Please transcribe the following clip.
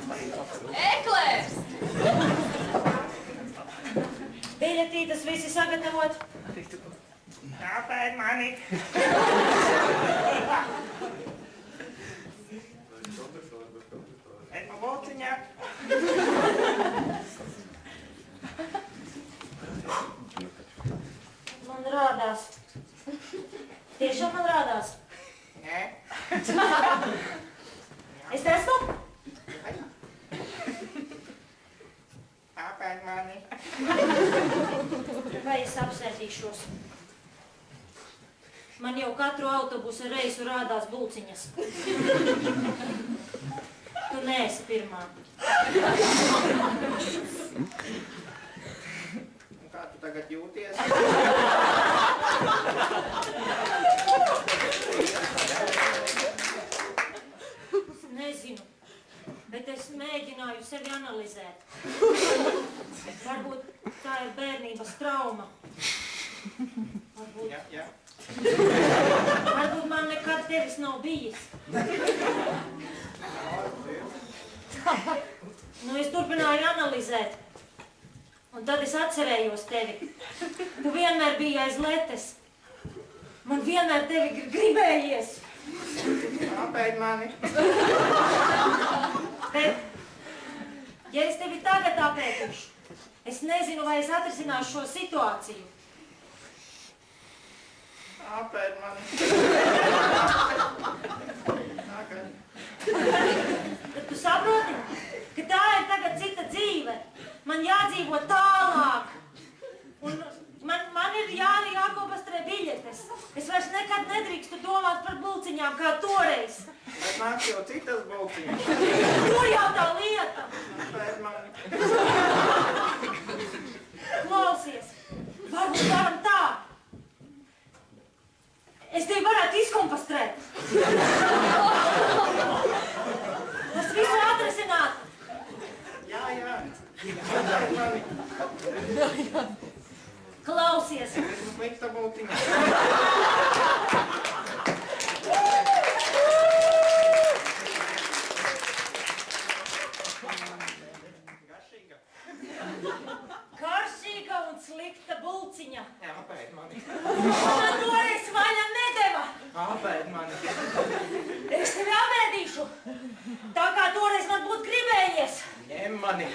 Eklērs! Biļetītes visi sagatavot. Kāpēc mani? Ej pa būciņā. Man rādās. Tiešām man rādās. Nē. Es esmu? Kāpēc mani? Vai es apsēdīšos? Man jau katru autobusa reisu rādās bulciņas. Tu neesi pirmā. Un kā tu tagad jūties? Es nezinu, bet es mēģināju sevi analizēt. Varbūt tā ir bērnības trauma. Varbūt... Jā. Varbūt man nekad tevis nav bijis. Nu, es turpināju analizēt. Un tad es atcerējos tevi. Tu vienmēr biji aiz letes. Man vienmēr tevi gribējies. Kāpēc mani? Bet, ja es tevi tagad apētīšu, es nezinu, vai es atrisināšu šo situāciju. Kāpēc mani? Tagad. Tad tu saproti, ka tā ir tagad cita dzīve. Man jādzīvo tālāk. Un man ir jākopastrē biļetes. Es vairs nekad nedrīkstu domāt par bulciņām kā toreiz. Bet nāc jau citas bulciņas. Tur jau tā lieta. Kāpēc mani? Klausies, varbūt varam tā. Es tevi varētu izkompastrēt. Tas visu atrisināt. Jā. Kāpēc mani? Klausies. Esmu slikta bulciņa. Garšīga. Karšīga un slikta bulciņa. Kāpēc mani? Man toreiz vaļa nedeva. Kāpēc mani? Es tevi apēdīšu. Tā kā toreiz man būtu gribējies. Ņem mani.